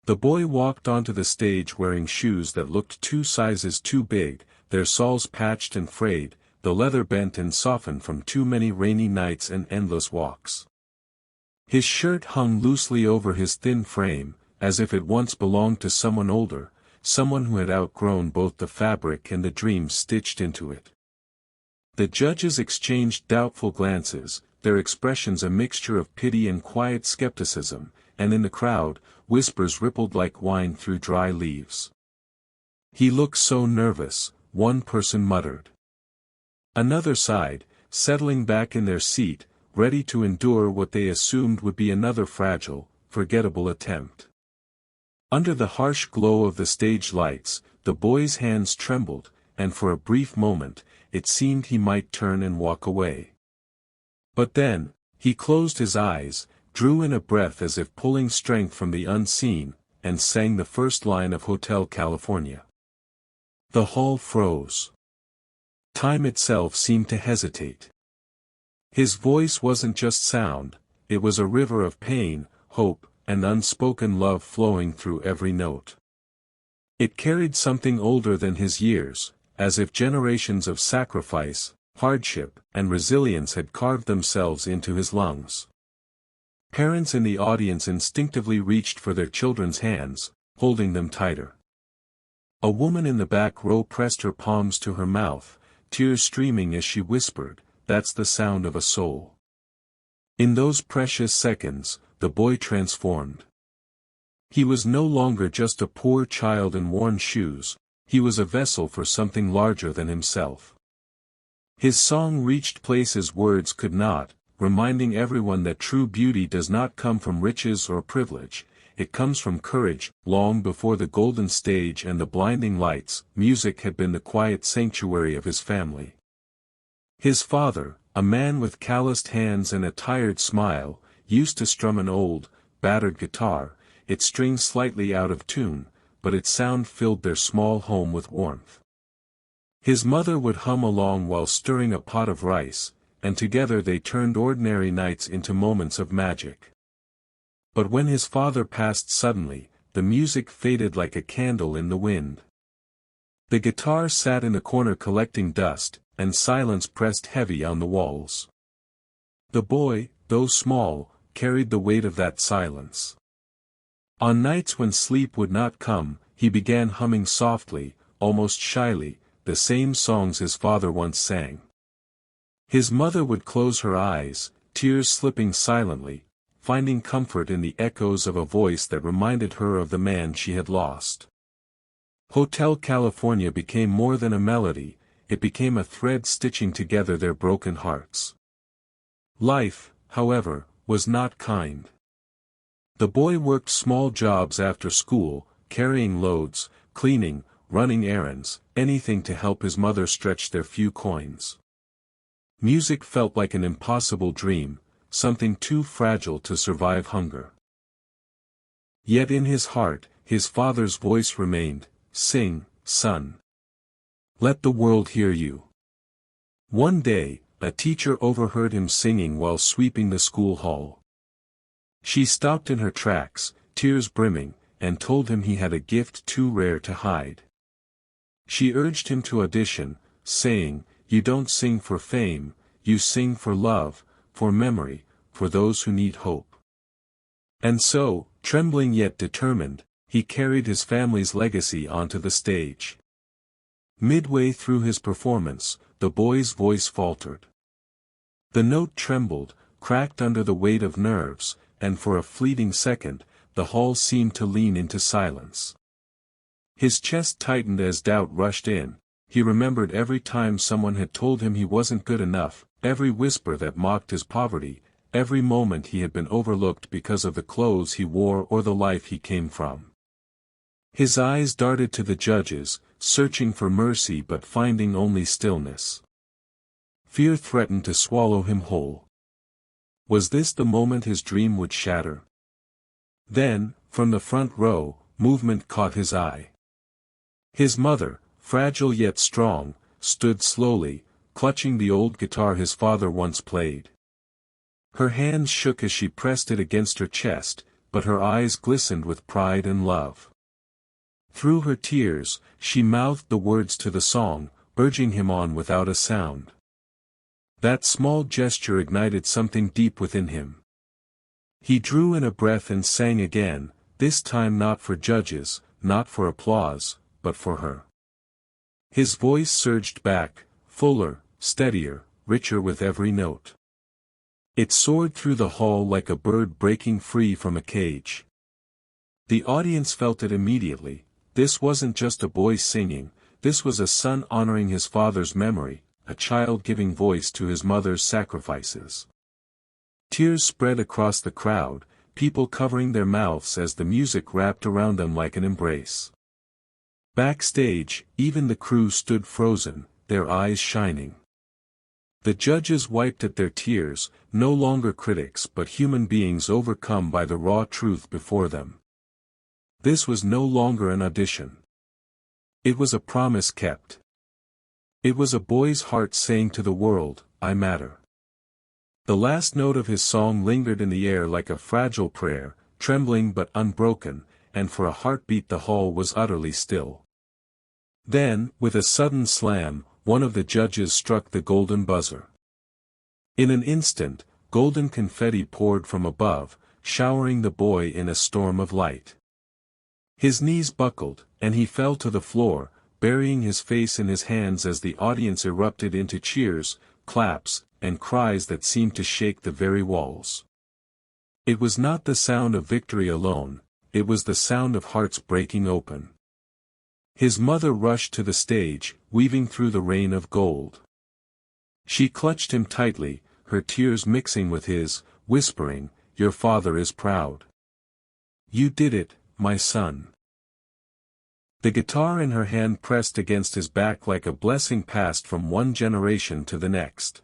The boy walked onto the stage wearing shoes that looked 2 sizes too big, their soles patched and frayed, the leather bent and softened from too many rainy nights and endless walks. His shirt hung loosely over his thin frame, as if it once belonged to someone older, someone who had outgrown both the fabric and the dreams stitched into it. The judges exchanged doubtful glances, their expressions a mixture of pity and quiet skepticism, and in the crowd, whispers rippled like wine through dry leaves. "He looks so nervous," one person muttered. Another sighed, settling back in their seat, ready to endure what they assumed would be another fragile, forgettable attempt. Under the harsh glow of the stage lights, the boy's hands trembled, and for a brief moment, it seemed he might turn and walk away. But then, he closed his eyes, drew in a breath as if pulling strength from the unseen, and sang the first line of Hotel California. The hall froze. Time itself seemed to hesitate. His voice wasn't just sound, it was a river of pain, hope, and unspoken love flowing through every note. It carried something older than his years, as if generations of sacrifice, hardship, and resilience had carved themselves into his lungs. Parents in the audience instinctively reached for their children's hands, holding them tighter. A woman in the back row pressed her palms to her mouth, tears streaming as she whispered, "That's the sound of a soul." In those precious seconds, the boy transformed. He was no longer just a poor child in worn shoes, he was a vessel for something larger than himself. His song reached places words could not, reminding everyone that true beauty does not come from riches or privilege, it comes from courage. Long before the golden stage and the blinding lights, music had been the quiet sanctuary of his family. His father, a man with calloused hands and a tired smile, used to strum an old, battered guitar, its strings slightly out of tune, but its sound filled their small home with warmth. His mother would hum along while stirring a pot of rice, and together they turned ordinary nights into moments of magic. But when his father passed suddenly, the music faded like a candle in the wind. The guitar sat in a corner collecting dust, and silence pressed heavy on the walls. The boy, though small, carried the weight of that silence. On nights when sleep would not come, he began humming softly, almost shyly, the same songs his father once sang. His mother would close her eyes, tears slipping silently, finding comfort in the echoes of a voice that reminded her of the man she had lost. Hotel California became more than a melody, it became a thread stitching together their broken hearts. Life, however, was not kind. The boy worked small jobs after school, carrying loads, cleaning, running errands, anything to help his mother stretch their few coins. Music felt like an impossible dream, something too fragile to survive hunger. Yet in his heart, his father's voice remained, "Sing, son. Let the world hear you." One day, a teacher overheard him singing while sweeping the school hall. She stopped in her tracks, tears brimming, and told him he had a gift too rare to hide. She urged him to audition, saying, "You don't sing for fame, you sing for love, for memory, for those who need hope." And so, trembling yet determined, he carried his family's legacy onto the stage. Midway through his performance, the boy's voice faltered. The note trembled, cracked under the weight of nerves, and for a fleeting second, the hall seemed to lean into silence. His chest tightened as doubt rushed in. He remembered every time someone had told him he wasn't good enough, every whisper that mocked his poverty, every moment he had been overlooked because of the clothes he wore or the life he came from. His eyes darted to the judges, searching for mercy but finding only stillness. Fear threatened to swallow him whole. Was this the moment his dream would shatter? Then, from the front row, movement caught his eye. His mother, fragile yet strong, stood slowly, clutching the old guitar his father once played. Her hands shook as she pressed it against her chest, but her eyes glistened with pride and love. Through her tears, she mouthed the words to the song, urging him on without a sound. That small gesture ignited something deep within him. He drew in a breath and sang again, this time not for judges, not for applause, but for her. His voice surged back, fuller, steadier, richer with every note. It soared through the hall like a bird breaking free from a cage. The audience felt it immediately. This wasn't just a boy singing, this was a son honoring his father's memory, a child giving voice to his mother's sacrifices. Tears spread across the crowd, people covering their mouths as the music wrapped around them like an embrace. Backstage, even the crew stood frozen, their eyes shining. The judges wiped at their tears, no longer critics but human beings overcome by the raw truth before them. This was no longer an audition. It was a promise kept. It was a boy's heart saying to the world, I matter. The last note of his song lingered in the air like a fragile prayer, trembling but unbroken, and for a heartbeat the hall was utterly still. Then, with a sudden slam, one of the judges struck the golden buzzer. In an instant, golden confetti poured from above, showering the boy in a storm of light. His knees buckled, and he fell to the floor, burying his face in his hands as the audience erupted into cheers, claps, and cries that seemed to shake the very walls. It was not the sound of victory alone, it was the sound of hearts breaking open. His mother rushed to the stage, weaving through the rain of gold. She clutched him tightly, her tears mixing with his, whispering, Your father is proud. You did it, my son. The guitar in her hand pressed against his back like a blessing passed from one generation to the next.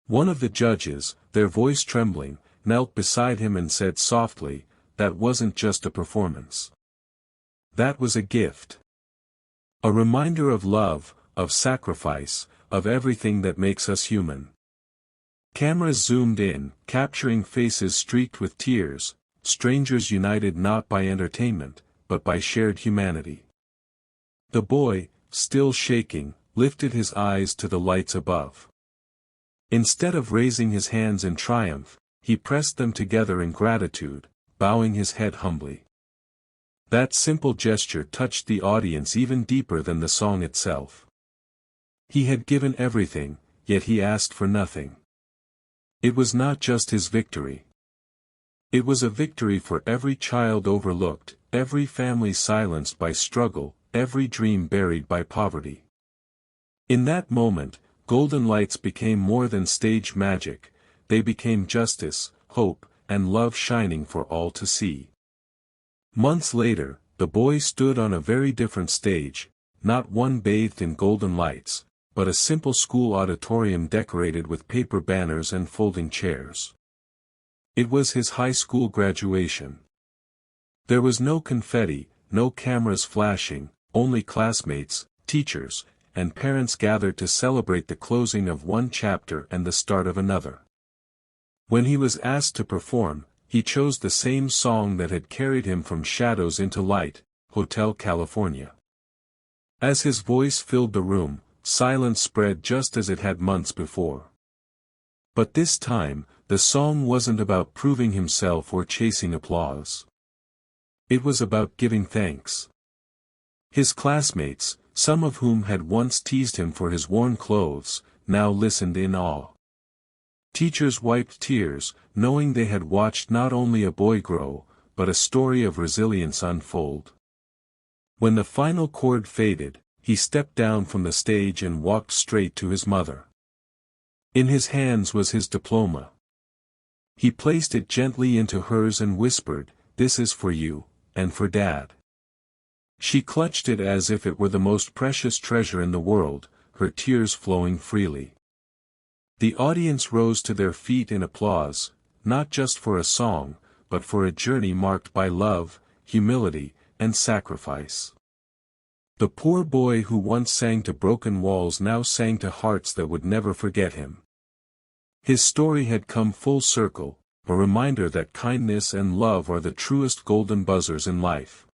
One of the judges, their voice trembling, knelt beside him and said softly, That wasn't just a performance. That was a gift. A reminder of love, of sacrifice, of everything that makes us human. Cameras zoomed in, capturing faces streaked with tears, strangers united not by entertainment, but by shared humanity. The boy, still shaking, lifted his eyes to the lights above. Instead of raising his hands in triumph, he pressed them together in gratitude, bowing his head humbly. That simple gesture touched the audience even deeper than the song itself. He had given everything, yet he asked for nothing. It was not just his victory. It was a victory for every child overlooked, every family silenced by struggle, every dream buried by poverty. In that moment, golden lights became more than stage magic, they became justice, hope, and love shining for all to see. Months later, the boy stood on a very different stage, not one bathed in golden lights, but a simple school auditorium decorated with paper banners and folding chairs. It was his high school graduation. There was no confetti, no cameras flashing, only classmates, teachers, and parents gathered to celebrate the closing of one chapter and the start of another. When he was asked to perform, he chose the same song that had carried him from shadows into light, Hotel California. As his voice filled the room, silence spread just as it had months before. But this time, the song wasn't about proving himself or chasing applause. It was about giving thanks. His classmates, some of whom had once teased him for his worn clothes, now listened in awe. Teachers wiped tears, knowing they had watched not only a boy grow, but a story of resilience unfold. When the final chord faded, he stepped down from the stage and walked straight to his mother. In his hands was his diploma. He placed it gently into hers and whispered, "This is for you, and for Dad." She clutched it as if it were the most precious treasure in the world, her tears flowing freely. The audience rose to their feet in applause, not just for a song, but for a journey marked by love, humility, and sacrifice. The poor boy who once sang to broken walls now sang to hearts that would never forget him. His story had come full circle, a reminder that kindness and love are the truest golden buzzers in life.